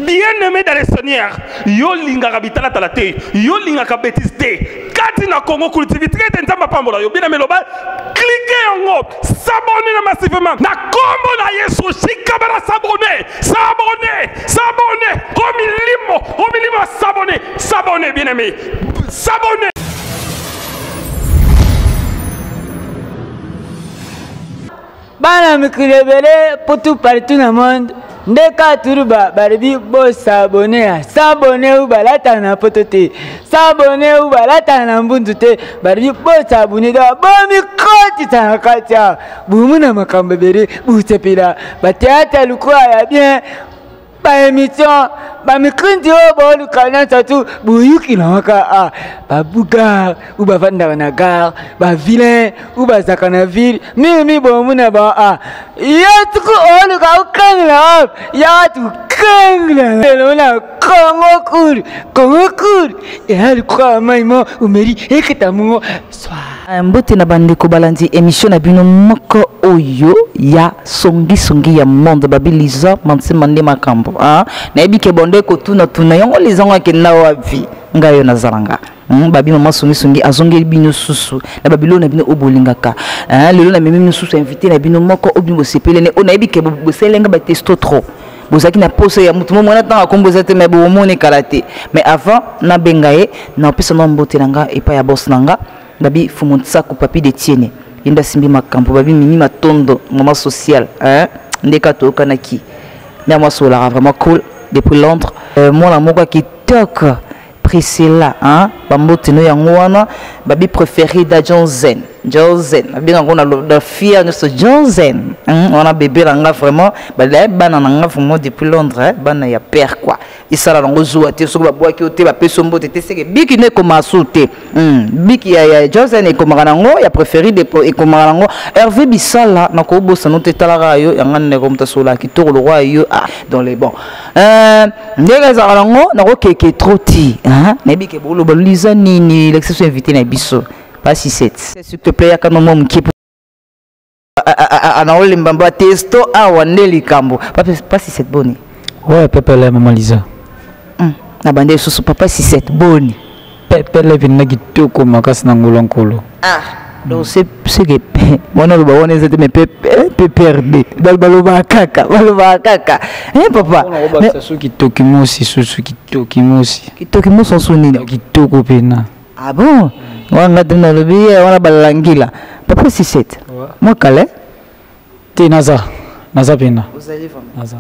bien-aimé dans le Seigneur, yo linga kabitala talate, yo linga kabetiste, kati na Congo cultivité tentamba pambola yo bien-aimé loba, cliquez en haut, s'abonner massivement, na kombo na Yesu shikabara s'abonner, au milimo s'abonner bien-aimé, s'abonner. Bana mikulebele pour tout partout dans le monde. Ndeka turuba baribi bo s'abonner ou balata na potote. S'abonner ou balata na mbundute. Baribi bo s'abonner da bo mi koti ta katia. Bumuna makambebere busepila. Batiata lukwa ya bien. Ba émission ba mikrindi o bo lukana tatu buyuki na waka ba bugar ou ba vanda na gare ba vilain ou ba zakana ville mi bo muna ba ya tuku o luka ukangla ya tu kangla lona Congo kur et elle croit maimo umeri ekitamu swa mbote na bande ko balandi émission na bino moko oyo ya songi ya monde babiliza manse mande makambo na ebike bonde ko tuna yongo lezango ke na wapi ngayo na zalanga babi mama songi azongeli bino susu na babilo na bino obolingaka lelo na memi susu invité na bino moko obimo sepelene ona ebike boselenga ba testo trop bozaki na pose ya mutu mwana tanga komboza te me bo mone kalate mais avant na bengaye na pesa no mbote nanga epa ya boss nanga babi fumontsa ko papi de tiene inda simbi makampo babi mimi matondo moment social ndeka to kanaki na moi sola vraiment cool depuis Londres moi la moko qui toque Priscilla bambote no yango wana babi préféré da Johnson babi ngona la fille de ce Johnson on a bébé là vraiment bana nga vraiment depuis Londres bana ya père quoi et ça la ngo zo ate so ba boa ki ote ba peso mbote te seke biki ne ko masute biki ya Johnson e ko marango ya préféré de e ko marango Hervé Bissala na ko bosa no te talara yo ya ngane ko mtasola ki to le roi yo dans les bons ndega za rango na ko keke troti na biki bolo baliza nini l'exception invité na biso pas Siset s'il te plaît yakano mom ki ana ole mbamba testo wandeli kambo pas Siset boni ouais pepele mama Lisa na bande susu papa Siset boni pepele vinna kitoko makasi na ngolonkolo donc c'est que bona lo baone zete me PPRD baloba kaka papa mais susu kitokimosi kitokimosi sonini kitoko pena bon wanga tena lobi wana balangila papa Siset moi kale te naza pena naza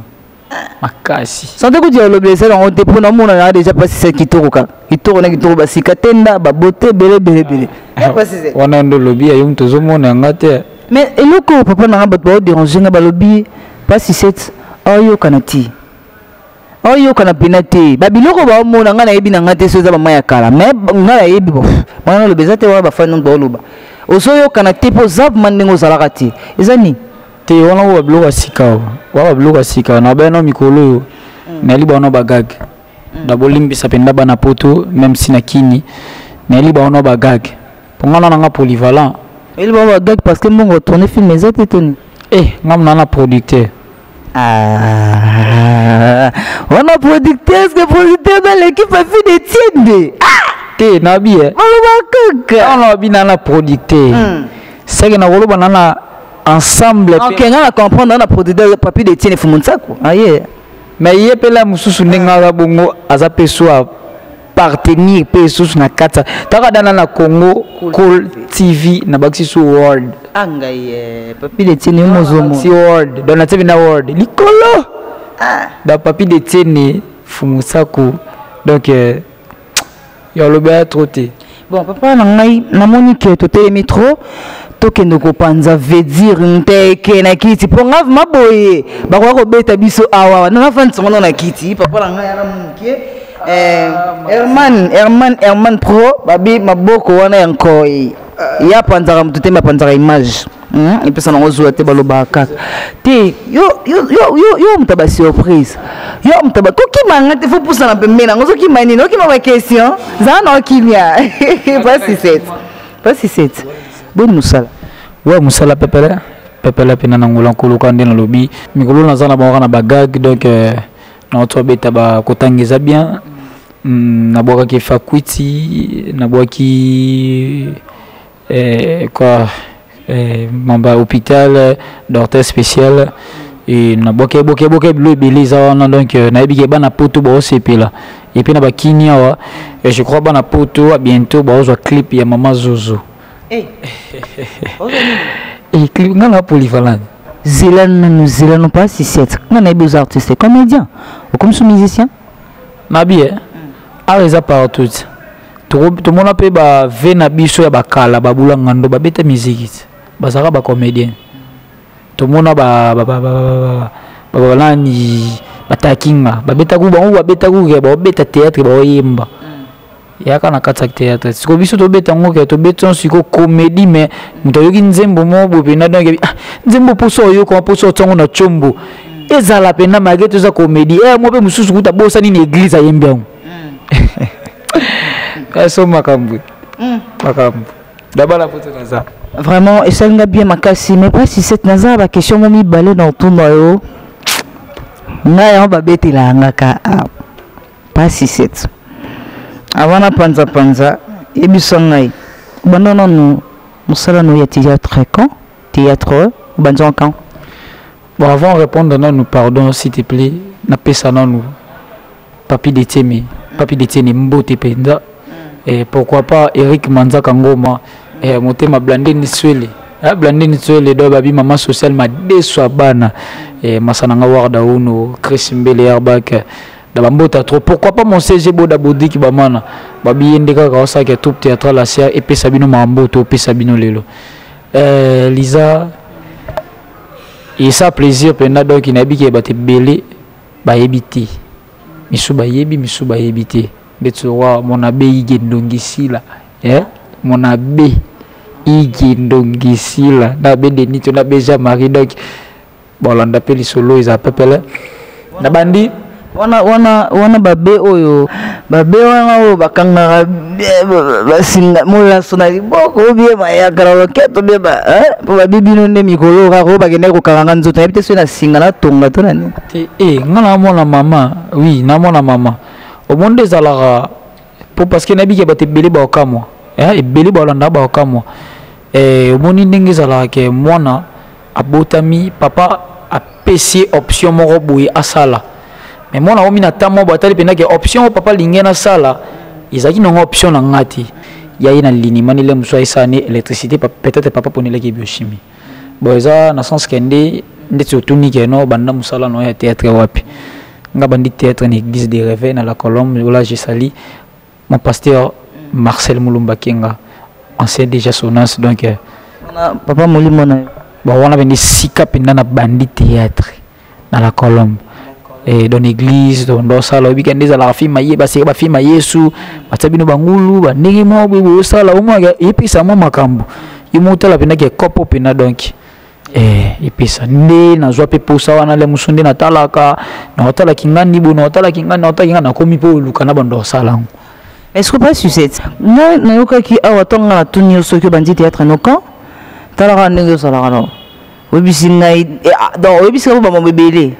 makasi santé ko dia lobi ça on te pona mona na déjà pas Siset kitoko basika tenda ba beauté bele pas Siset wana ndo lobi ya yum tozo mona ngate mais eloko papa na ba déranger nga ba lobi pas Siset oyo kanati oyo kana penate babiloko ba mona nga na yebi na ngate so za ba maya kala mais nga na yebi bo mwana lo bezate wa ba fanu ba loba osoyo kana tipo zap mandengo zalakati ezani te wana wa bloka sika na beno mikolo na liba wana bagag da bolimbisa penda bana poto même si na kini na liba wana bagag pongana nga polyvalent liba bagag parce que mbongo tourner film ezate toni ngamna na producteur on a producteur ce que producteur dans l'équipe a fait des tiendes te nabi on a bina na producteur c'est que na woloba na ensemble OK on a comprendre on a producteur papier de tiendes fumuntsako mais yepela mususu nenga bongo azape soa partenir pe susu na kata taka dana na Congo Cool TV na baxi su world angaye papier de tiendes mozomo si world dona TV na world likolo da papier de tiendes fumusako donc yo lo ba troté bon papa na ngai na monique to te métro to kendo ko panza veut dire nteke na kiti ponga maboye ba ko beta biso awa na fantsongo na kiti papa na ngai na monique Herman Pro babi maboko wana yankoi ya panzara mtute mapanzara image et puis ça n'ose te baloba kaka te yo mtaba surprise yo mtaba koki manga te faut pousser na pembe na ngozo ki mani no ki ma question za na kilia pas Siset bon musala ouais musala pepele pena na ngolo nkolo kande na lobi mikolo na zana ba na bagag donc notre beta ba kotangeza bien na boka ki fakwiti na boka ki quoi mamba hôpital docteur spécial et na boka bleu beleza donc na biki ba na poto ba osepela et puis na ba kinia et je crois ba na poto bientôt ba ozo clip ya mama Zozo clip ngana polyvalent Zélano pas Siset. On a beaux artistes, comédiens, ou comme ce musicien. Nabi, arrêtez partout. Tout le monde peut ba vena biso ya bakala babula ngando ba beta musique. Bazara ba comédien. Tout le monde ba lani batakinga ba beta ku ba beta théâtre ba yemba. Yaka na kata théâtre. Siko biso to beta ngoke to beta siko comédie mais muto yoki nzembo mo bo pena donc nzembo poso yo ko poso tongo na chombo. Ezala pena mageto za comédie. Mo pe mususu kuta bosa ni église ayembe yango. Eso makambu. Makambu. D'abord poto naza. Vraiment, et ça n'a bien makasi mais pas si cette naza ba question mo mi balé dans ton noyo. Na ya ba beti la ngaka pas si cette. Avant panza et bisongai banana nous musala no ya théâtre quand théâtre banjon quand bon avant de répondre nous pardon s'il te plaît na pesa nous papi de tiemi mbote penda et pourquoi pas Eric Manzaka Ngoma et motema blande ni swele do babi mama social ma deswa bana et masananga warda uno Chris Mbele Airbag d'abambota trop pourquoi pas mon CG boda bodi ki bamana babi ndeka ka osa ke tout théâtre la sia et pe sabino mamboto pe sabino lelo Lisa et ça plaisir pena donc inabi ke bate belé ba yebiti misu ba yebiti betsowa mon abe igendongisila mon abe igendongisila na be de nito na beja mari donc bolanda pe li solo ils appellent na bandi wana babe oyo bakanga basinga mola sona boko bien mayakara loketo be ba po babibino ne mikolo ka ko bagenda ko karanga nzoto yabite so na singa na tonga to nani ngana mona mama oui na mona mama au monde ezalaka po parce que nabi ke bate beli ba okamwa ebeli ba landa ba okamwa omoni ndenge ezalaka ke mwana abotami papa apesi option moko boye asala mais moi na omina tamo batali pena ke option papa lingena sala izaki non option na ngati ya ina lini manile muswa isani électricité peut-être papa ponile ke biochimie bon ça na sens kende ndeti otuni ke no banda musala no ya théâtre wapi nga bandi théâtre na église des rêves na la Colombe là j'ai sali mon pasteur Marcel Mulumba Kenga ancien déjà sonance donc papa molimo na bon on a venu sika penda na bandi théâtre na la Colombe et dans l'église dans sala weekend des la fille maye ba seka ba fille mayesu batabino bangulu ba ndenge mo bo sala o mwa episa mo makambo yimutala pena ke kopo pena donc episa nde na zwa pe posa wana le musunde na talaka na hotala kingani bo na hotala kingani na hotala kingani na komi po luka na bando sala est-ce que pas Siset na yoka ki awatonga na tunyo sokyo bandi théâtre no quand talaka ndenge sala no webisinga donc webisinga ba mo bebele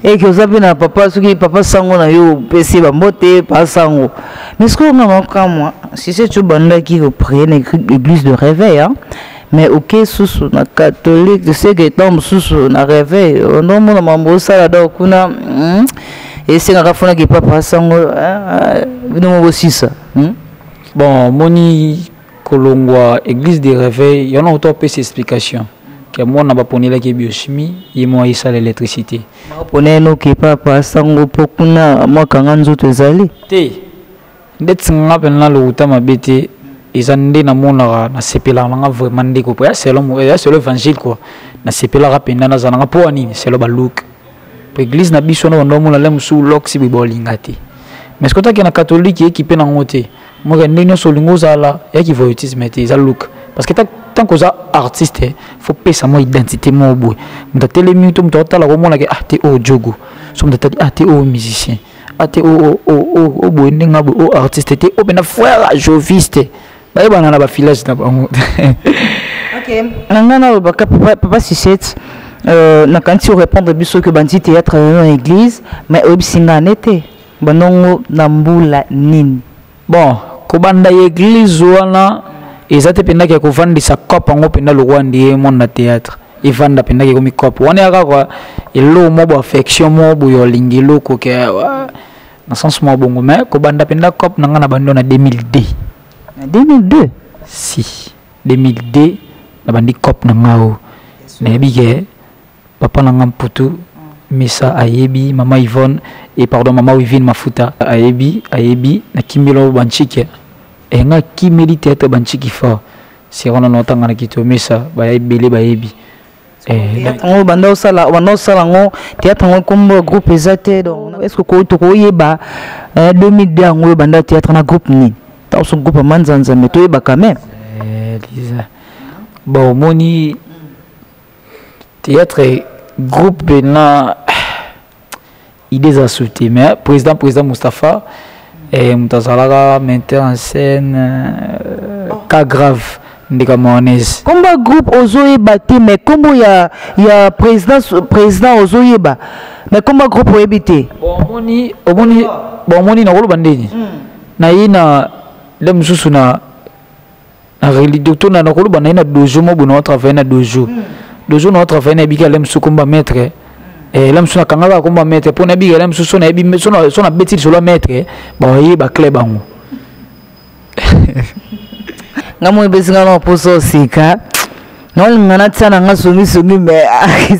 et que vous avez un papa, ce qui est papa sango na yo, PC ba moté, pas sango. Mais ce qu'on a encore moi, si c'est tout banda qui reprend l'église de réveil, hein. Mais ok, sous na catholique, tu sais que tombe sous na réveil, on a mon mambo ça là kuna, et c'est un rafona qui papa sango, nous aussi ça. Bon, moni kolongwa église de réveil, y en a autant peu ces explications. Que moi n'a pas poni la biochimie et moi ça l'électricité poni no ke papa sango pokuna moi kanganzo tezali te ndet nga penna lo utama bete izande na mona na sepela nga vraiment ndeko po ya c'est l'évangile quoi na sepela rapenda na zana po ani c'est le baluk pour église na biso no ndo mona lem su loxi bi bolingati mais ce que ta na catholique équipé na ngote moi ndeno solingo zala ya ki voyeutisme te za look parce que tant que ça artiste faut payer sa mon identité mon boy m'ta télémi tout m'ta tala ko mona ke te o jogo so m'ta te o musicien te o boy ndinga o artiste te o bena frère joviste ba bana na ba village na bango OK ngana ba papa Siset na kanti répondre biso que bandi théâtre dans l'église mais obisinga nete banongo na mbula nini. Bon kobanda église wana ezate penda ke kovandisa kopa ngo penda lwandi mon na théâtre evanda penda ke komi kopa wana yaka kwa elo mo bo affection mo bo yo lingilo ko ke na sens mo bongo mais kobanda penda kopa nanga na bando na 2002 na 2002 si 2002 na bandi kopa nangao na yebike papa nanga mputu Misa ayebi mama Yvonne et pardon mama Wivine Mafuta ayebi na kimbilo banchike enga kimeli théâtre banchiki fa si on a tanga na kito Misa ba yebele ba yebi ngo banda osala ngo théâtre ngo comme groupe ezate donc est-ce que ko yeba 2002 ngo banda théâtre na groupe ni ta son groupe manzanza mais to yeba quand même Lisa bon moni théâtre groupe na idées à sauter mais président Mustafa et Mutazalaga metteur en scène cas grave ndika ABONNEZ combat groupe ozoyeba te mais combo ya président ozoyeba mais combat groupe oyebite bon moni na kolo bandeni na ina le mususu na reli docteur na kolo bana ina dojo mo bona travailler na dojo na travailler na bika le mususu combat maître et là monsieur kangaba komba maître pour na bika là mususu na ebi so na beti sur le maître ba yeba clé bango ngamo bezinga no poso sika non ngana tsana ngasongi mais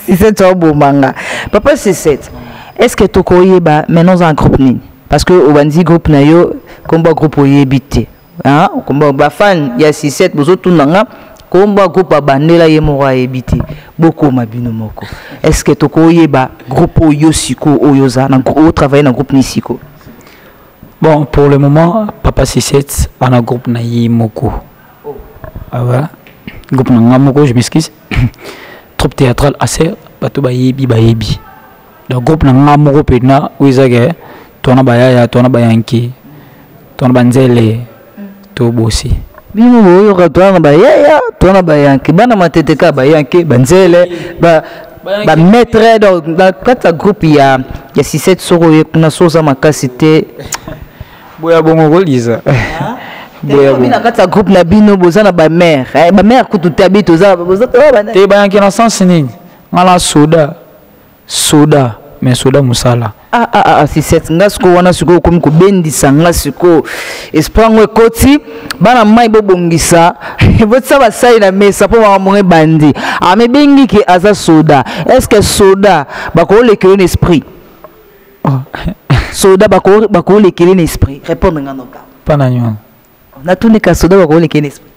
Siset to bomanga papa Siset est-ce que to koyeba maintenant en groupe ni parce que au bandi groupe na yo komba groupe oyebite hein komba ba fan ya Siset bozo tunanga komba groupe abandela ye mo ayebite boko mabino moko est-ce que to koyeba groupe oyo siko oyoza na groupe travailler na groupe ni siko. Bon pour le moment papa Siset en a groupe na yimoko. Ah ouais. Groupe Nangamoko, je m'excuse. Troupe théâtrale assez, bato bayebi. Le groupe Nangamoko pena, ouizage, tona bayaya, tona bayanki, tona banzele, to bossi. Bimo boyo tona bayaya, tona bayanki, bana mateteka bayanki, banzele, ba maître dans le groupe il y a Siset soro na soza makasite. Boya bongo lisa. Bina kata groupe na bino bozana ba mère kututa bito za bozana te ba yanki na sens nini ngala soda mais soda musala Siset ngasko wana siko komi ko bendisa ngasiko esprango ekoti bana mai bobongisa botsa ba sai na mesa po ba monge bandi me bengi ke aza soda est-ce que soda ba ko lekele esprit soda ba ko lekele esprit répondre nganoka pananyo na tunika soda ba ko lekele esprit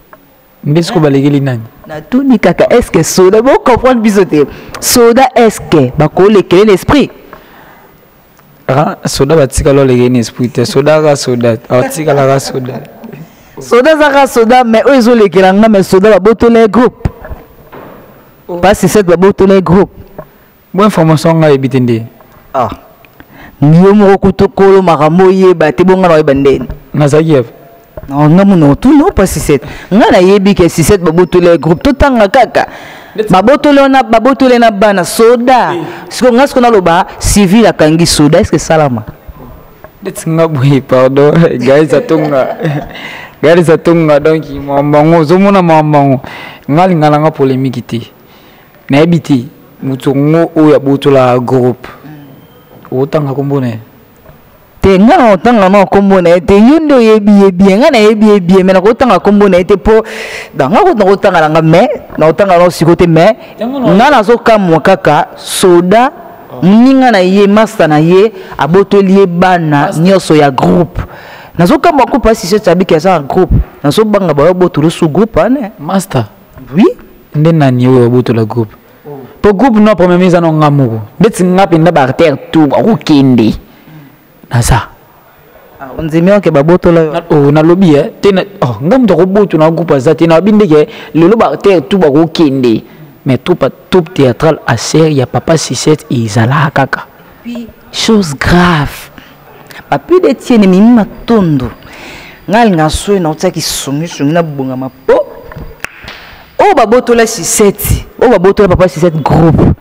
mbesko balegeli nani na tunika ka est-ce que soda bo comprendre bisoté soda est-ce que ba ko lekele esprit soda batika lo legeni esprit te soda ga soda atika la ga soda zaka soda mais eux ils ont lekela nga mais soda ba botole groupe pas Siset ba botole groupe bon information nga ebitende ngiyo mo kutokolo makambo yeba te bonga na yeba ndeni nazaki non non tout non pas Siset nga na yebi ke Siset ba botole groupe to tanga kaka babotole na bana soda siko nga siko na loba civil akangi soda est-ce que salama detsinga boy pardon guys atunga donc mambango zomona mambango ngali ngalanga polémique te na ebiti mutungo oya botola groupe otanga kombone te nga otanga na kombone te yundo yebi nga na yebi mais na otanga kombone te po danga ko na otanga nga mais na otanga no sikote mais nga na zo kamwa kaka soda ninga na ye master na ye abotoli bana nyoso ya groupe na zo kamwa ko pas Siset sabiki za groupe na zo banga ba botolo su groupe ane master oui ndena ni yo botola groupe po groupe no premier mise no ngamuko ndetsi ngapi ndaba arter tu akukindi nasa on zimio ke babotola na lobi tena ngam to botu na groupe za tena bindeke lelo ba arter tu bakukindi mais tout théâtral à serre ya papa Siset izala kaka puis chose grave papi de tiene mimi matondo ngali ngaswe na utaki songi na bunga mapo o babotola Siset o babotola papa Siset groupe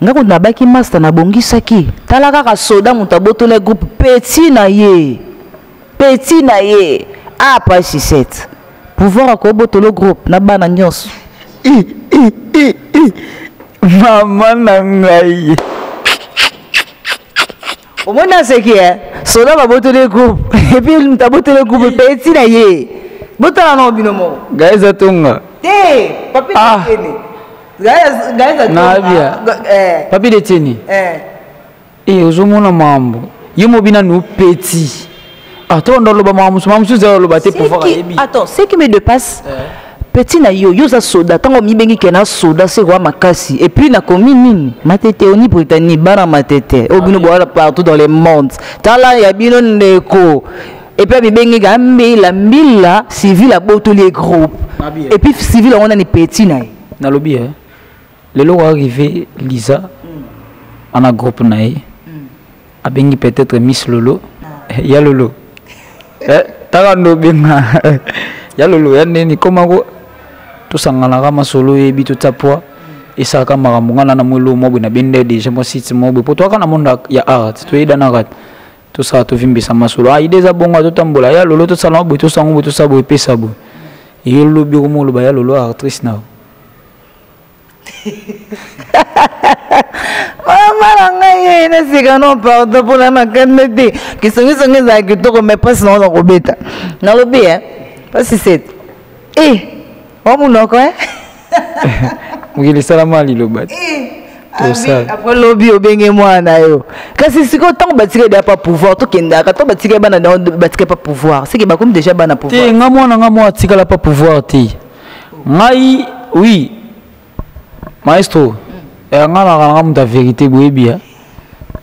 ngako na baki master na bongisaki tala kaka soda mutaboto le groupe petit na ye apa Siset pouvoir akoboto le groupe na bana nyonso mama na ngai omona seki soda baboto le groupe et puis mutaboto le groupe petit na ye botala no binomo gaeza tonga te papi kene Nabia. Papi de teni. Ozomona mambo. Yemo bina nous petit. Attends, dans le bas mambo, zéro le bâté pour voir. Attends, ce qui me dépasse. Petit na yo za soda tango mi bengi kena soda c'est quoi makasi et puis na komi nini matete oni Britannique bana matete obino boala partout dans le monde tala ya bino ndeko et puis mi bengi gambe la mbila civil a boto les groupes et puis civil on a ni petit na Alobi le logo arrivé Lisa en a groupe nae a bengi peut-être Miss Lolo ya Lolo tara no benga ya Lolo ya neni komako to sangana kama solo ebi to tapwa isa kama kamungana na mulo mobu na bende deja mo site mobu poto kana monda ya art to ida na rat to sa to vimbisa masolo ide za bonga to tambola ya Lolo to salon bo to sango to sabo pesa bo yelo bi ko mo lo ba ya Lolo actrice na mama ngai na sika no pardon pour la makanete qui sont za que to me passe non ko beta na lobi pas Siset omunoko ngili salama lilobat après lobi obenge mwana yo kasi siko tango batike da pas pouvoir to kendaka to batike bana batike pas pouvoir c'est que ba comme déjà bana pouvoir te ngamwana tika la pas pouvoir te ngai oui maestro ngana ngamta vérité boebia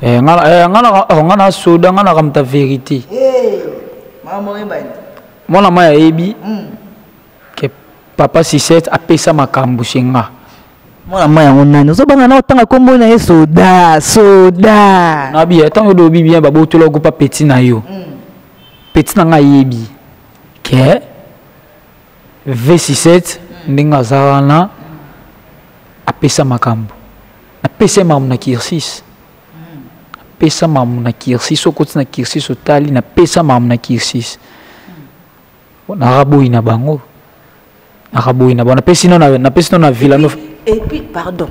ngana soda ngana ngamta vérité mama ngembani mona maya ebi ke papa Siset apesa makambo senga mona maya ngonani ozobanga na otanga kombo na soda na bia tango do bien babotolo go pa petit na yo petit na ngai ebi ke V7 ndinga zarana apesa makambo apesa mamu na kirsis apesa mamu na kirsis okoti na kirsis otali na pesa mamu na kirsis na raboyi na bango na raboyi na bango na pesi na villa no et puis pardon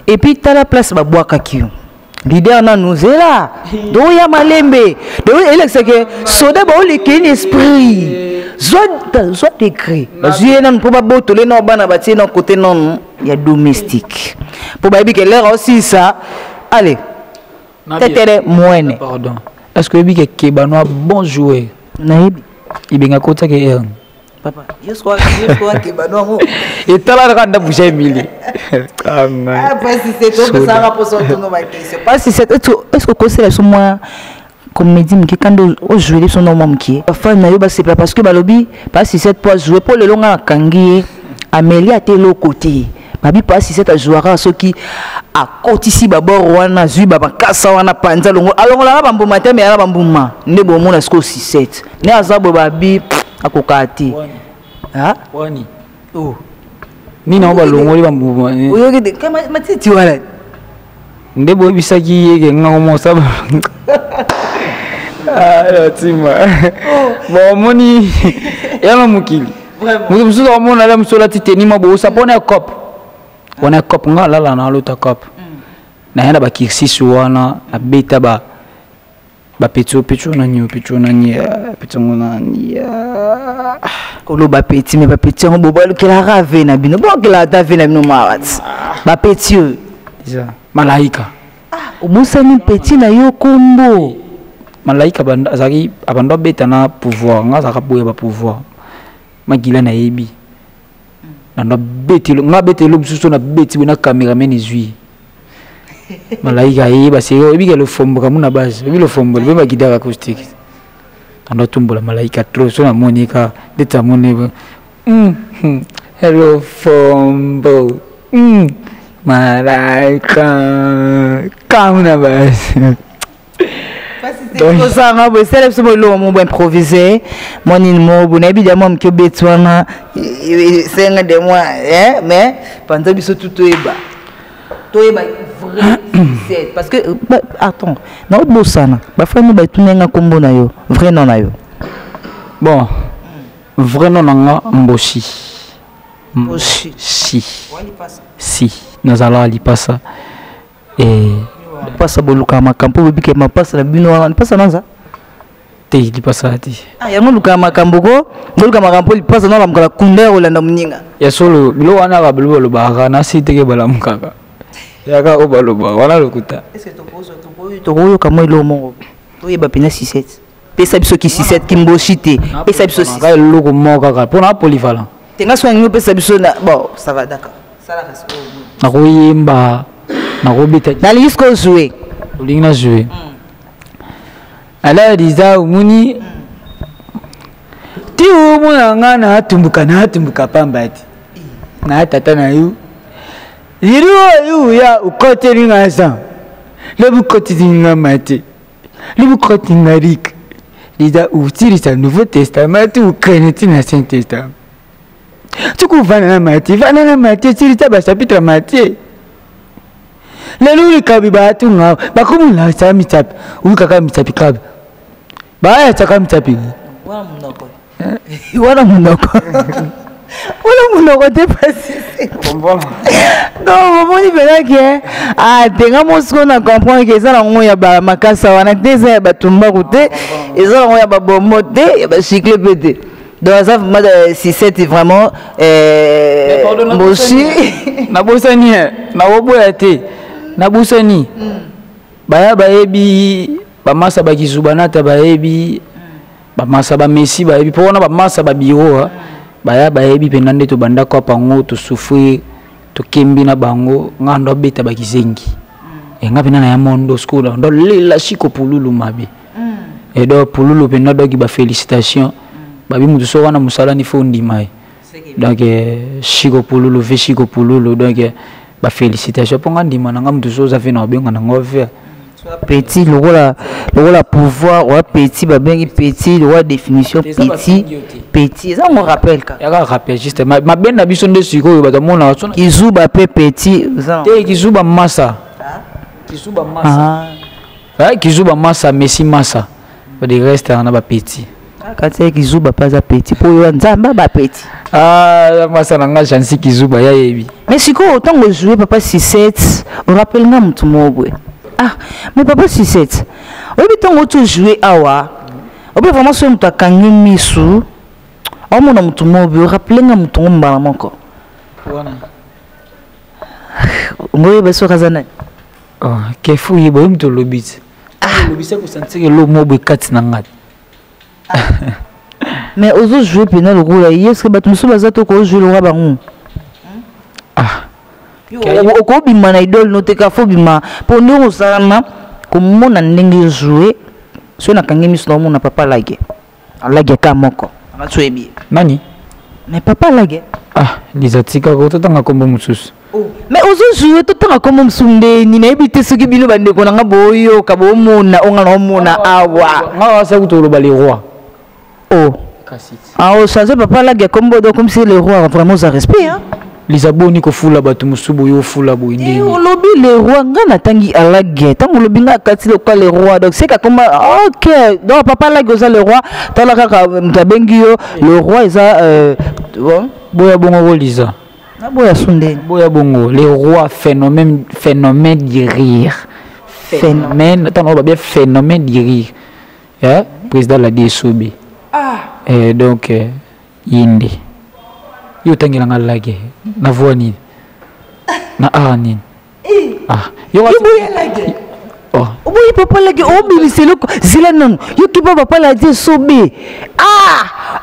et puis ta la place ba boaka kiyo leader na nous là do ya malembe do elexe que soda ba ole ken esprit soit écrit je n'aime pas botolé non bana bati non côté non il y a domestique pour baby que l'air aussi ça allez tete moine pardon est-ce que baby que kebano bon joueur naibi ibenga kota ke papa je crois kebano et tala randa bouger Emily après si c'est tout ça rapport sur ton ma question pas si c'est est-ce que conseil sur moi comédie qui quand on jouer son nom qui enfin na yo ba c'est pas parce que balobi pas si cette pour jouer pour le long à kangi Amélie a été l'autre côté babi pas si cette jouera ce qui a kotisi babor wana zui baba kasa wana panza longo alors la bambo matin mais la bambuma ne bo mona sko 67 ne azabo babi akokati ha wani oh ni na ba longo li bambuma oyo ke kama matiti wala ndebo bisaki yeke ngamo saba tima bon moni yala mukili vraiment musu do mona la musola titeni mabo sapone cop on a cop nga la na lota cop na yenda ba kirsis wana na beta ba petio na nyo kolo ba petit mais ba petit on bobo ke la rave na bino bon ke la dave na bino marat ba petio ça malaika obusani petit na yo kombo malaika banda azaki abando beta na pouvoir nga zaka boye ba pouvoir magila na yebi na betilo nga betilo bususo na beti na cameraman izui malaika yeba sero ebi ke le fombo kamuna base ebi le fombo le ba guitare acoustique ando tumbola malaika trop so na monika deta moneba hello fombo malaika kamuna base donc ça va be célèbre ce mot mon improvisé mon mo na évidemment me que betwana c'est un de moi mais pendant biso tout toeba vrai Siset parce que attends na bosana ba frère ba tunenga kombo na yo vrai non na yo bon vrai non nga Mboshi Mboshi si nazala lipasa et pasa boluka makambo bibike mapasa na bino wana pasa nanza te lipasa ti yango luka makambo ko boluka makambo lipasa na lamkala kunda olanda muninga ya solo bilo wana ka bilo baka na siteke balamukaka yaka obaloba wana lokuta est-ce que to kamo ilo mongo to yeba pena Siset pesa biso ki Siset ki Mboshi te pesa biso ka loko moka ka pona polyvalent tenga soigner pesa biso na bon ça va d'accord ça la reste nakoyemba nakobeta na jusqu'au jouer olingi na jouer ala diza umuni ti umuna ngana atumbuka pambati na tata na yu yu ya ukote linga sa lebu kote linga mate lebu kote linga rik diza utilisa Nouveau Testament ou créneti na Saint Testament tu vana na mate tilisa ba chapitre mate leluli kabi batu nga bakumula sa mitsapi ukaka mitsapi kabi baya tsaka mitsapi wana munoko te pasisi non momoni belaki tenga mosiko na comprendre ke eza nango ya bamakasa wana te eza ya batumbaku te eza nango ya babombo te ya bashikle mpe te donc aza vraiment Siset vraiment Mboshi nabosani nakoboya te nabosani baya bayebi bamasa bakizubanata bayebi bamasa bamesi bayebi mpo wana bamasa babiro baya bayebi mpena nde tobanda kopa ngo tosouffrir tokembi na bango nga ndo abeta bakizengi nga mpena na ya mondo skola ndo lela shiko pululu mabe edo pululu mpena doki bafélicitation babi mutu so wana mosala ni fo ndima donc shiko pululu ve shiko pululu donc bafélicitation mpo nga ndima na nga mutu so oza fe na obenga nango ve petit lokola pouvoir wa petit babengi petit lokola définition petit eza ngo rappel ka yaka rappel juste mabenda biso nde sikoyo bato mona kizuba pe petit te kizuba masa kizuba masa Messi masa de reste na ba petit kati kizuba pas za petit po yo nzamba ba petit masa nanga chansi kizuba ya yebi mais sikoyo tango jouer papa Siset on rappelle nga mutu mobwe mais papa Siset oyebi ntango tu jouer awa oyebi vraiment soki moto akangi misu aomona motu mobi orappele nga motu ngo mbala moko ngoyeba soki aza nani kefu yeba oyo moto olobi te olobisa kosantire lo mobo ekati na ngati mais ozojouer mpena lokola ye eske bato mosusu baza to koojouer lokola bango okobima na idole noteka fo bima mpo ndenge osalama komona ndenge jouer soki nakangi miso na omona papa lage alage ka moko angatsoyebi nani mais papa lage liza tikaka ototanga kombo mosusu mais ozojouer totanga kombo mosusu ndeni nayebi te soki bino bandeko nanga boyoka bomona onga na omona awa nga wasa kuta oloba le roi ochange papa lage kombo do comme si le roi vraiment oza respect liza boni kofula bato mosusu yo fula boye ndeni olobi le roi nga natangi alage ntango olobi nga akati lokola le roi donc c'est kakoma ok donc papa lage oza le roi tala kaka moto abengi yo le roi eza boya bongo ko liza naboya sundeni boya bongo le roi phénomène du rire phénomène attends bien phénomène du rire président la Esobe donc Eyindi yo tangilanga lage na voix nini na nini yo lage oboyi papa lage obimiselo zila nanu yo kiba papa lage Esobe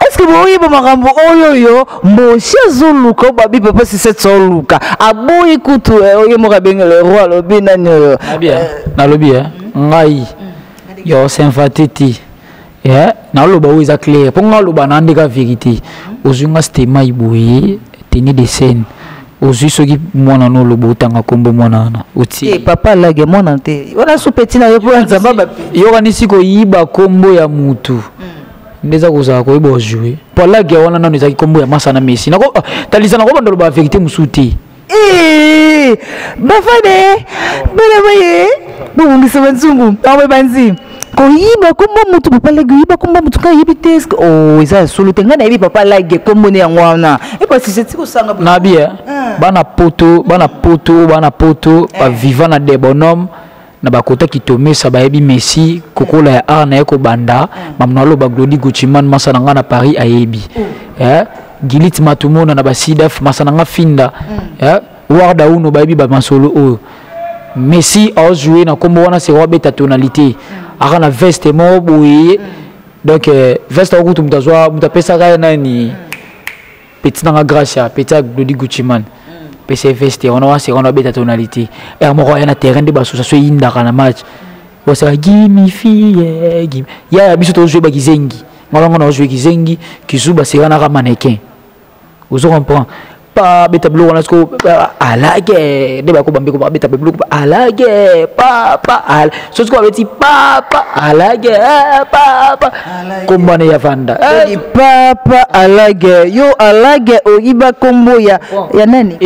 est-ce que boyeba makambo oyo Mboshi azoluka babi papa Siset soluka aboyi kutu oyo moka bengele roi alobi nani oyo nalobi ngai yo sympathie naloba oyo eza clair mpo nga aloba na ndeka vérité ozwi nga stema iboye teni de scène ozwi soki mwana no oloba otanga kombo mwana wana otie papa lage mwana te wana so peti na yo mpo nzamba bapi yokanisi koyiba kombo ya mutu nde eza kozala koyeba ojouer mpo lage wana nano ezalaki kombo ya masa na Messi talisa nakoba ndoloba vérité mosusu te Eh, bafade, balabaye, bongisa banzungu, awe banzi. Ko yiba kombo mutu papa lagi yiba kombo mutu ka yibi tesk. Oh, isa solo tenga na yibi papa lagi kombo ne ngwana. E pa si seti ko sanga ba. Na bien. Bana poto, ba vivant na des bonhommes. Na bakota kitomesa ba yebi Messi kokola ya art na ko banda mamnalo ba Glody Gucciman masananga na Paris ayebi Gilit matumona na basidaf masananga finda warda uno ba yebi ba masolo o Messi a joué na kombo wana c'est robeta tonalité aka na veste mo boye donc veste ko tumtazwa mutapesa kaya nani petit na gracia petit Glody Gucciman PC veste on a c'est on a beta tonalité et à mon na terrain de basso ça soit inda kana match on ça gimme fille gimme ya biso to jouer ba kizengi ngolongo na jouer kizengi kizuba c'est na ka mannequin vous comprenez pas beta bleu on a ko alage de ba ko bambe ko beta bleu alage papa al so ko beti papa alage papa kombane ya vanda papa alage yo alage oyiba kombo ya nani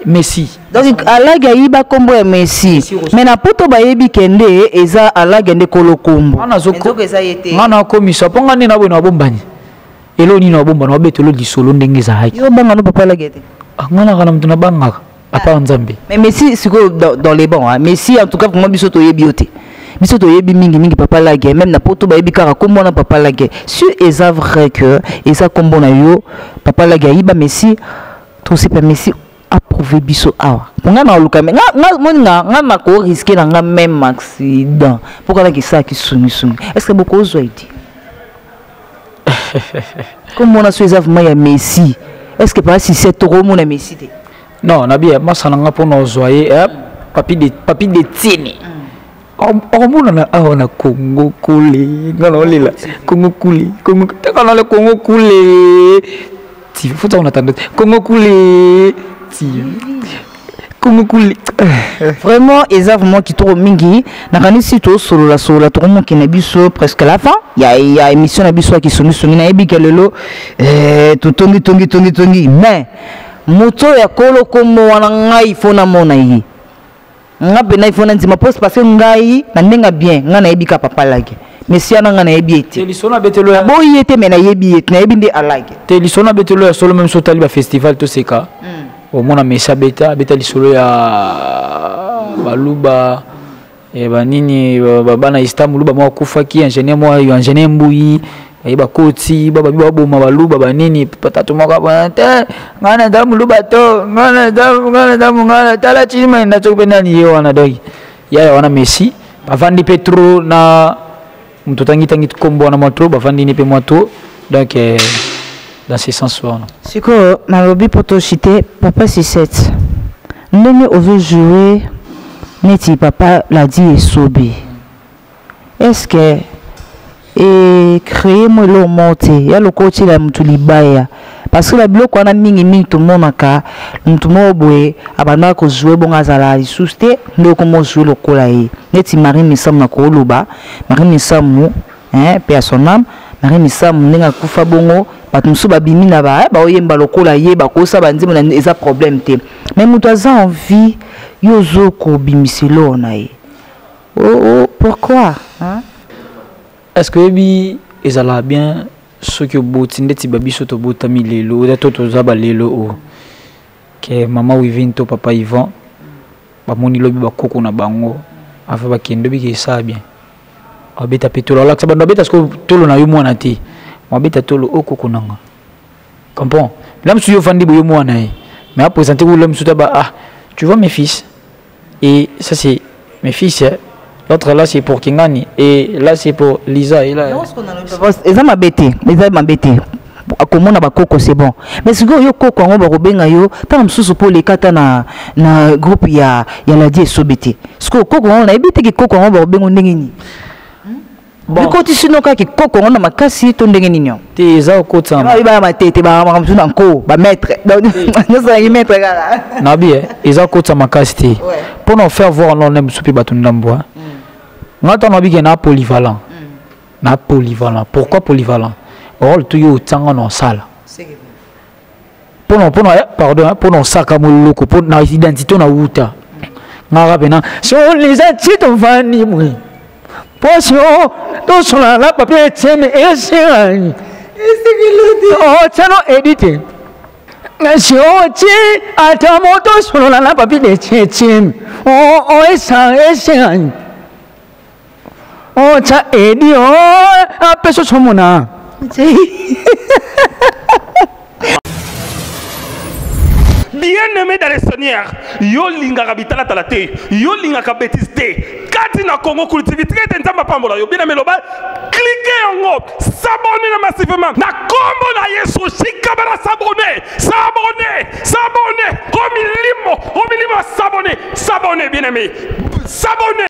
Messi donc alage yiba kombo ya Messi mais na poto ba yebi kende eza alage nde kolo kombo ngana komisa ponga ni na bona bombani elo ni na bomba na betelo disolo ndenge za haki yo banga no papa alage te ngana kana mtu na banga apa nzambe mais Messi siko dans les bons hein Messi en tout cas vraiment biso to yebi yote biso to yebi mingi papa lage même na poto ba yebi kaka kombo na papa lage sur eza vrai que eza kombo na yo papa lage yiba Messi to c'est pas Messi approuvé biso awa nga na luka nga na ko risquer na nga même accident pourquoi la ki ça ki sumi est-ce que beaucoup ozoidi comme on a sur vraiment ya Messi est-ce que pas si c'est trop mon Messi te non na bien masana nga pour nos joyer papi de tini omona na awa na Congo kule ngalo lila Congo kule Congo takana le Congo kule ti faut on attendre Congo kule vraiment vraiment qui trop mingi na kanisi to solo la to mo ki na biso presque la fin ya émission na biso ki songi na ebika lelo to tongi mais moto ya kolo komo wana ngai fona mona yi nga bena ifona nzima poste parce que ngai na ndenga bien nga na ebika papa lage Messi ana nga na ebi ete lisona betelo ya boyi ete me na yebi ete na ebi nde alage te lisona betelo ya solo même so tali ba festival to seka au mona Messi beta lisolo ya baluba e banini bana Istanbul ba mo kufaki ingénieur mo ingénieur mbuyi ba koti baba boma baluba banini patatu moko bana ngana damu luba to ngana damu ngana tala chima na chokbena ni yo wana doi ya wana Messi bavandi petro na mtotangi kombo na moto bavandi ni pe moto donc dans ce sens là siko na lobi poto cité papa Siset ndenge ozo jouer neti papa l'a dit Esobe est-ce que et créer moi le monte ya le coach la mutu libaya parce que la biloko wana mingi to monaka mutu mobwe abana ko jouer bonga zala lisuste ndeko mo jouer le kola yi neti Marie Misam na ko loba Marie Misam pe son âme Marie Misam ndinga kufa bongo batu musu babimi na ba oyemba lokola ye bakosa banzimo na eza problème te mais mutu aza envie yozo ko bimiselo na ye pourquoi hein est-ce que bi ezala bien ce que boti ndeti babiso to botami lelo da to zaba lelo o ke mama Wivin to papa Ivan ba moni lobi ba koko na bango afa ba kendo bi ke sa bien abeta petolo la sabanda beta ce que tolo na yo mwana te mabeta tolo okoko nanga comprends l'homme su yo fandi bo yo mwana mais a présenté vous l'homme su ba ah tu vois mes fils et ça c'est mes fils l'autre là c'est pour Kingani et là c'est pour Lisa et là eza mabete akomona ba koko c'est bon mais si yo koko ngo ba kobenga yo ta msusu po le kata na groupe ya la die sobete sko koko ngo na ebite ki koko ngo ba kobenga ndenge ni bon ko tisino ka ki koko ngo na makasi to ndenge ni nyo te za ko tsama ba matete ba msusu nko ba maître no ça y maître kala na bien eza ko tsama makasi te pour nous faire voir non nem supi batundambo ngata na bige na polyvalent pourquoi polyvalent or tout yo tanga non sala pardon pour non saka moloko pour na identité na wuta ngara bena sur les atitos vani mwe poisson to sur la papier tienne et c'est oh tiens non édité si on tient à ta moto sur la papier de tienne oh c'est oh tiens édit oh après ce son mona Bien-aimé dans le Seigneur, yo linga kabitala talate, yo linga kabetiste, kati na Congo cultivité tentamba pambola yo bien-aimé loba, cliquez en haut, s'abonner massivement, na kombo na Yesu shikabara s'abonner, omilimo s'abonner bien-aimé, s'abonner.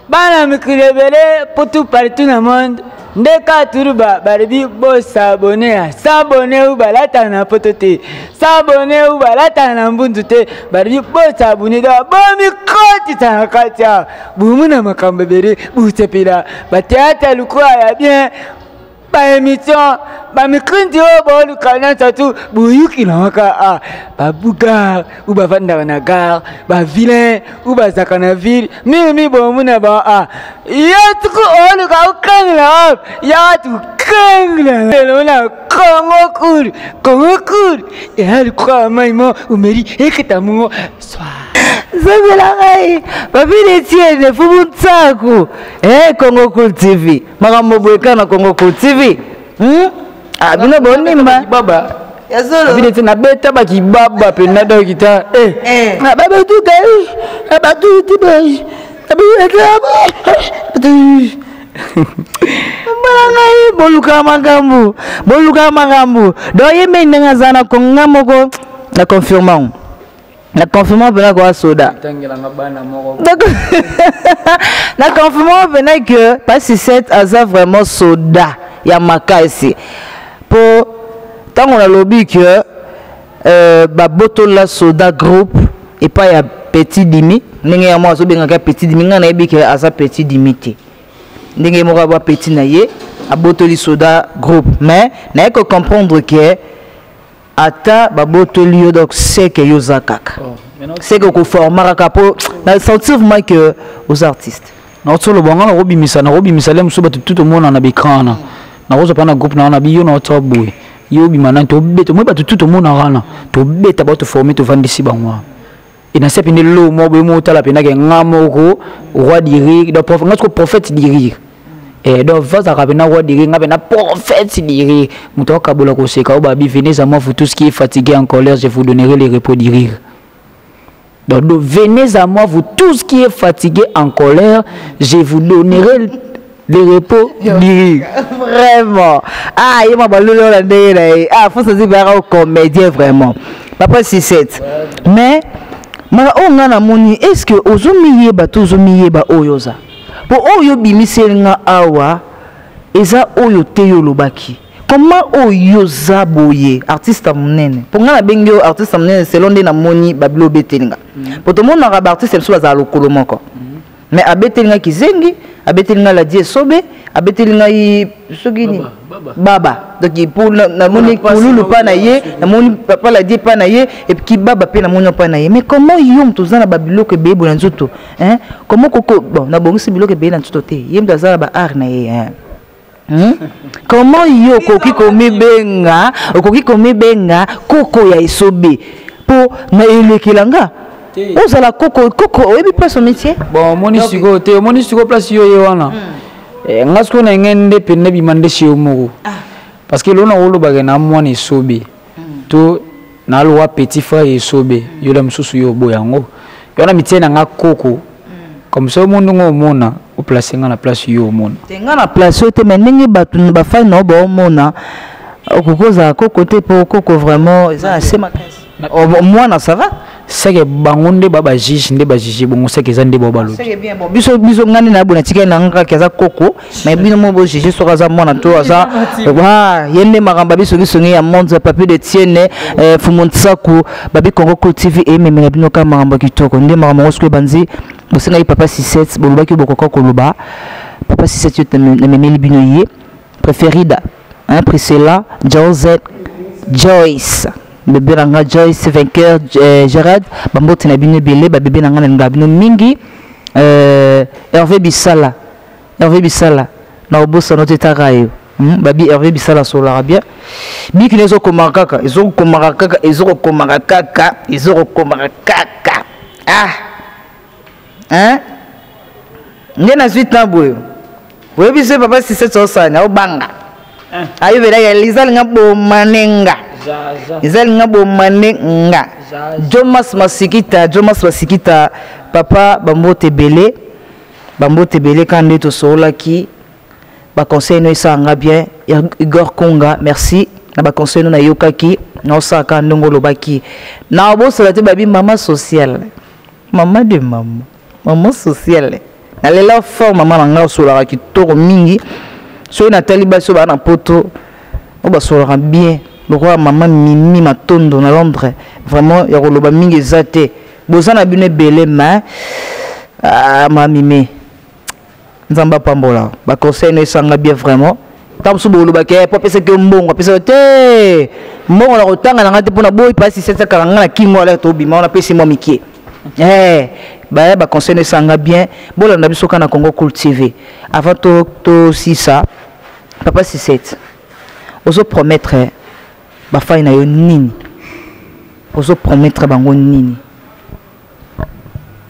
Bana mikilebele pour tout partout dans le monde. Ndeka turuba baribi bo s'abonner ou balata na potote s'abonner ou balata na mbundu te baribi bo s'abonner da bo mi koti ta katia bumuna makambebere butepila bateata lukwa ya bien ba émission ba mikrindi o bo lukana tatu buyuki na waka ba buga ou ba vanda na gare ba vilain ou ba zakana ville mi bo muna ba yatuko o luka ukangla yatu kangla lona Congo cool et elle croit maïmo ou meri ekitamungo swa Zobelagai, papi de tienne, Fubunsaku, Congo Cool TV, Maramobueka na Congo Cool TV. Ah, bino bonimba. Baba. Yazolo. Papi de tienne, beta baki baba, penado kita. Baba tu kai, baba tu tibai. Papi de Malangai, boluka magambu. Doye mendenga zana kongamoko na confirmant. La confirmation venait quoi soda. La confirmation venait que pas Siset a vraiment soda. Il y a Maka ici. Pour tant on a lobby que baboto la soda groupe et pas ya petit dimi. N'engé moi so bien petit dimi ngana ebi que asa petit dimité. N'engé moi ba petit naie a botoli soda groupe. Mais n'a que comprendre que ata babotolio donc c'est que yoza kaka c'est que ko formara kapo na sentir moi que aux artistes na tsolo bonga na robimisa le musuba tout le monde na bikrana na roza pana groupe na na biyo na otoboy yo bimana to beto moi ba tout le monde na rana to beta ba to former to vandisi bangwa et na sepine lo mo be mo tala pena ke ngamoko roi diri do prophète diri. Et donc, vous avez un prophète d'Iri. Venez à moi, vous tous qui êtes fatigués en colère, je vous donnerai les repos d'Iri. Donc, venez à moi, vous tous qui êtes fatigués en colère, je vous donnerai les repos d'Iri. Vraiment. Ah, il m'a dit, ah, faut se dire au comédien, vraiment. Papa Siset. Mais, est-ce que Ozumi Oyoza? Pour oyo bimiselinga awa eza oyo teyo lobaki comment oyo zaboye artiste monene pour nga bengi artiste monene selon de na moni babilo betelinga pour tout monde na artiste so za lokolo moko mais abetelinga kizengi abetelinga la Esobe abetelinga sogini baba donc pour na moni kululu pa na ye na moni papa la die pa na ye et puis baba pe na moni pa na ye mais comment yom tozana babilo ke bebo na nzoto comment koko bon na bongisi bilo ke be na nzoto te yem tozana ba art na ye comment yo koki komi benga koko ya Esobe po na elekelanga ozala koko oyebi place au métier bon moni siko place yo yewana ngasko na ngende pende bimande chez omoko parce que lona olo bagena mwana Esobe to na lo wa petit frère Esobe yo la msusu yo boyango yona mitiena nga koko comme ça monde ngo mona o place nga na place yo mona tenga na place yo te menenge batu ba fa no ba mona okokoza koko te po koko vraiment ça assez makasi mwana ça va c'est que bangonde baba juge nde ba juge bon c'est que zande bo balo c'est bien bon biso ngani na bona tika na ngaka kaza koko mais bino mo bo juge so kaza mwana to aza wa yende magamba biso ngi ya monde papier de tienne fumontsaku babi Congo Cool TV et même bino ka magamba kitoko nde magamba osko banzi bosenga papa Siset bolobaki bokoko koloba papa Siset yo na memeli bino ye préférida hein Priscilla Joseph Joyce bébé nanga Joyce vainqueur Gérard bambote na bino belé ba bébé nanga na bino mingi Hervé Bissala na obosa no tetarayo babi Hervé Bissala solara bien biki nezo komaka kaka ezo komaka kaka ah hein ngena suite na boyo we bise papa Siset osana obanga ayo bela ya lizal ngabo manenga izal ngabo manenga Jomas Masikita papa bambote belé kande to sola ki ba conseil no isanga bien Igor Konga merci na ba conseil no na yokaki na osaka ndongolo baki na obosola te babi maman sociale maman sociale na lela fort maman nga sola ki toro mingi so na taliba so ba na poto o ba sola bien le roi maman Mimi Matondo na Londres vraiment ya koloba mingi ezate bozana bine belé ma mamime nzamba pambola ba conseil ne sanga bien vraiment tamsu bolo ba ke popese ke mbongo pesa te mbongo na kotanga na ngate pona boy pasi 740 na kingo ala to bima na pesi mo mikie ba conseil ne sanga bien bola na biso kana Congo cultiver avant to si ça papa Siset ozo promettre ba fay na yo nini ozo promettre bango nini.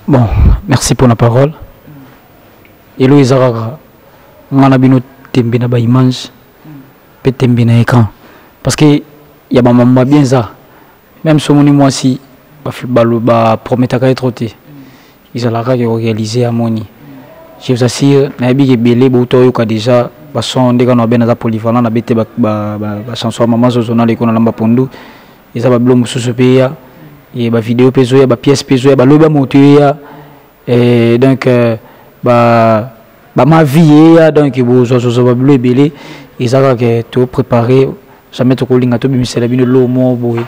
Bon, merci pour la parole. Elo ezaraka ngana bino tembe na ba image pe tembe na écran parce que ya ba mama bien ça même si moni moi si ba promettre ka être té ils ont la réaliser à moni je vous assure na bi ke belé bo to yo ka déjà ba son de kana ben na polyvalent na bete ba chanson maman zo na le kona lamba pondu ils ba blom susu pe ya et ba vidéo peso ya ba pièce peso ya ba loba moteur et donc ba ma vie ya donc bo zo ba bleu belé ils a que tout préparé jamais to kolinga to bimisela bino lo mo boy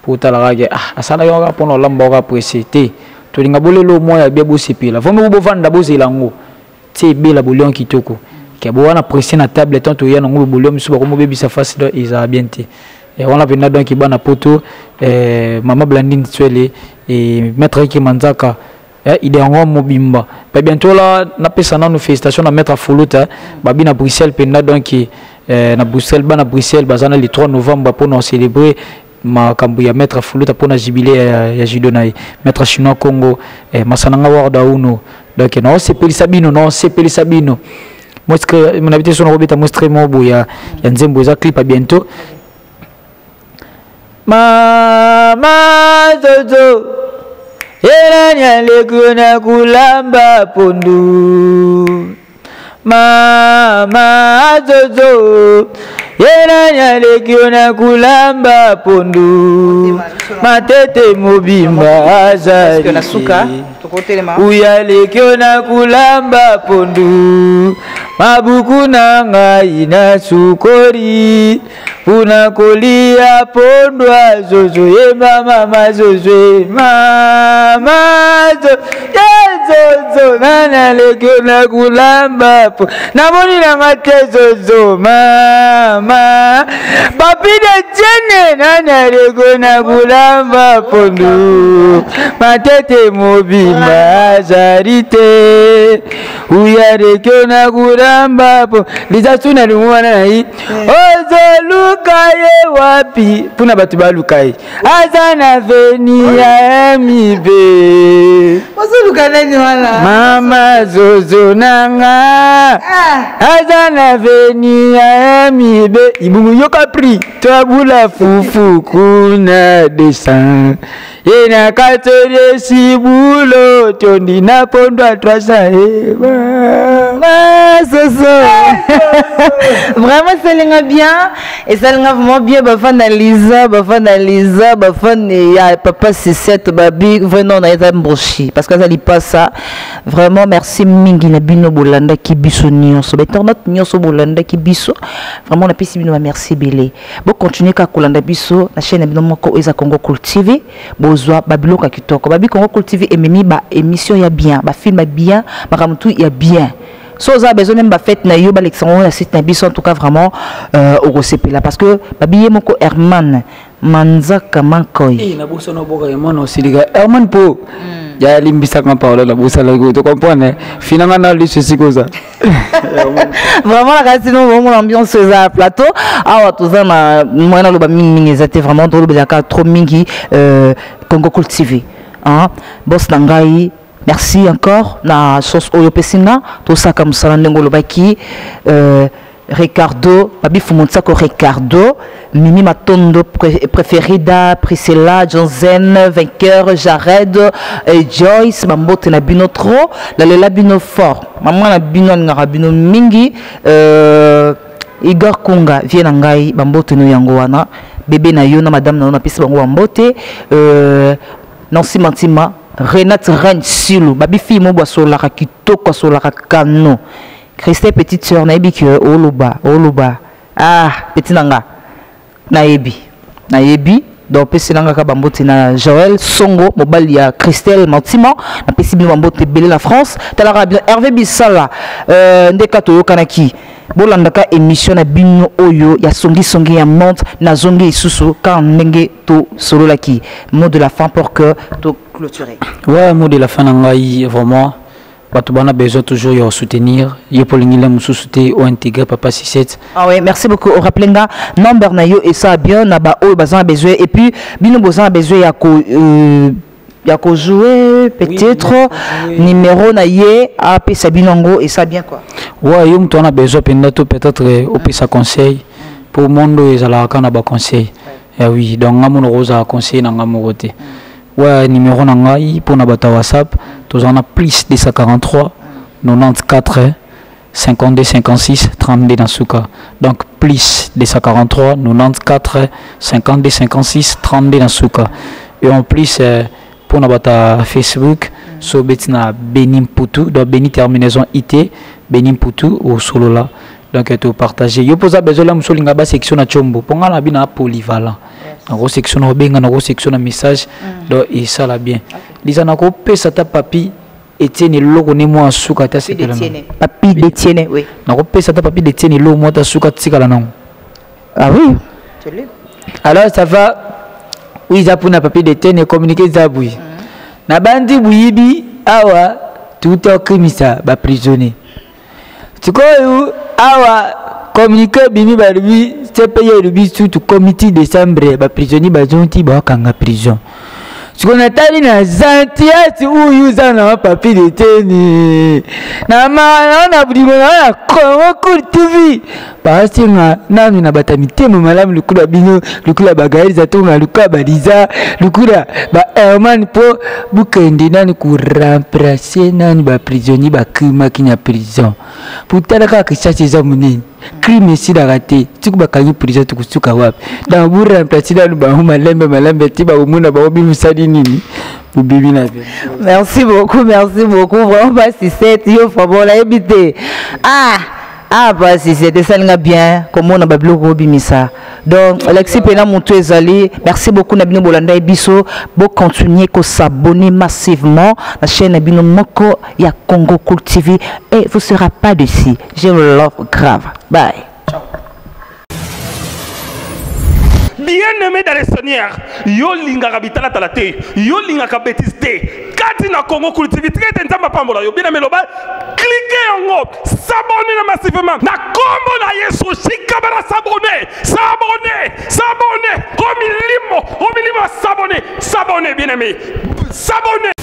pour tala ga asana yo ga pono lamba ga précité to linga bole lo mo ya bebo sepela vraiment bo vanda bo zelango ti bela bolion kitoko ke bo wana pressé na table tant to ya ngo bolion misu ba ko mo bebi sa face do ils a bien té et on a venu donc bana poto maman Blandine Tswele et maître qui manzaka il est en mobimba pas bientôt là na pesa na nous félicitations na maître Foluta babi na Bruxelles penda donc na Bruxelles bazana le 3 novembre pour nous célébrer ma kambu ya maître Foluta pour na jubilé ya jidonai maître chinois Congo masananga warda uno donc non c'est Pelisabino moi ce que mon habité sur robita mostré mobo ya nzembo za clip à bientôt. Mama Zozo Yeranya lekuna kulamba pondu Mama Zozo Yeranya lekuna kulamba pondu Matete mobimba azali Uya lekuna kulamba pondu Mabuku nanga ina sukori Puna kolia pondwa zozo ye mama zozo mama zozo nana leke na kulamba po namoni na ngate zozo mama papi de jene nana leke na kulamba pondu matete mobimba zarite uya leke na kulamba po liza tuna lumwana na hii ozolu kaye wapi puna batu balukaye azana veni ya mibe Ozoluka nani wala mama zozo nanga azana veni ya mibe ibungu yoka pri tabula fufu kuna desan ina katere sibulo tondi na pondwa trasa zozo vraiment c'est linga bien et ça linga vraiment bien bafan Lisa bafan ya papa Siset babi vraiment na eza mboshi parce que ça li pas ça vraiment merci mingi na bino bolanda ki biso nyonso internet nyonso bolanda ki biso vraiment na pesi bino merci belé bo continuer ka kolanda biso na chaîne bino moko eza Congo Cultiver bozwa babiloka kitoko babi Congo Cultiver ememi ba émission ya bien ba film ya bien makamtu ya bien so ça besoin même ba fête na yo ba l'exemple la site na biso en tout cas vraiment au receper là parce que babiye moko Herman Manzaka Mankoy na bosa no boka Herman aussi les gars Herman po ya limbisa quand parole la bosa la go tu comprends finalement na lui ceci comme ça vraiment la sinon vraiment l'ambiance sur le plateau ah tout ça na moi na lo ba mingi exactement vraiment drôle ba trop mingi Congo cultivé hein boss nangai. Merci encore na sauce oyo pesina tout ça comme ça ndengolo baki Ricardo babi fumuntsako Ricardo Mimi Matondo préférida Priscilla Johnson vainqueur Jared Joyce Bambote na bino trop la lela bino fort maman na bino ngara bino mingi Igor Kunga vient ngai Bambote no yango wana bébé na yo na madame na pisi bango Bambote Nancy Mantima Renate Reine Silo babi fille mo bosola ka kitoko sola ka kano Christelle petite sœur naebi que oloba ah petit nanga naebi donc pesi nanga ka bambote na Joël Songo mobali ya Christelle Mantima na pesi bi bambote belé la France talara bien Hervé Bissala ndeka to kanaki bolandaka émission na bino oyo ya songi ya monte na zongi isusu quand ndenge to solo laki mot de la fin pour que to clôturer. Ouais, mot de la fin nangai vraiment Batubana besoin toujours de soutenir yo pour l'ingile mususuté ou intégrer papa Siset. Ah ouais, merci beaucoup au rappelenga number na yo et ça bien na ba o bazan besoin et puis bino besoin besoin ya ko jouer peut-être numéro na yé a pesa binongo et ça bien quoi. Ouais, yo mtu ana besoin peut-être au pesa conseil pour monde ezala na ba conseil. Eh oui, donc ngamono rosa conseil na ngamote. Ouais, numéro nangai pour na bata WhatsApp, tous en a plus de 143 94 52 56 32 dans souka. Donc plus de 143 94 52 56 32 dans souka. Et en plus pour na bata Facebook, so betina Benim Poutou, donc Beni terminaison IT, Benim Poutou au solo là. Donc tu partager. Yo posa besoin la musolinga ba section na chombo. Ponga na bina polyvalent. Na ko section na benga na ko section na message donc et ça la bien. Lisa na ko pesa ta papi Etienne loko ne mo asuka ta sekela. Papi d'Etienne oui. Na ko pesa ta papi d'Etienne loko mo ta suka tsikala non. Ah oui. Alors ça va. Oui za pour na papi d'Etienne communiquer za bui. Na bandi buyibi awa tout au crimisa ba prisonnier. Tu vois awa communiquer bimi balubi c'est payé le bisu tout comité de chambre ba prisonnier ba zonti ba kanga prison. Tu connais tali na zantiati ou yuza na papi de teni na ma na budi na Congo cultivé parce que na na batamite mo malamu lukula bino lukula bagairi za tonga lukula baliza lukula ba Herman po bukende nani ku remplacer nani ba prisonnier ba kima kinya prison putala ka kisache za munini crime si la raté tu ba kanyi prison tukusuka wapi dans bu remplacer nani ba malembe tiba umuna ba obi musadi nini bibi na bien. Merci beaucoup vraiment pas si c'est yo vraiment la habité bah si c'était ça bien comme on a bablo bimisa donc Alexis Pena monto ezali merci beaucoup Nabino Bolanda et Biso bon continuer ko s'abonner massivement la chaîne Nabino Moko ya Congo cultivé et vous serez pas dessus je vous love grave bye. Ciao. Bien-aimé dans le Seigneur, yo linga kabitala talate, yo linga kabetiste, kati na Congo cultivé très nzamba pambola yo bien-aimé loba, cliquez en haut, s'abonner massivement, na kombo na Yesu shikabara s'abonner, romilimo, s'abonner bien-aimé, s'abonner.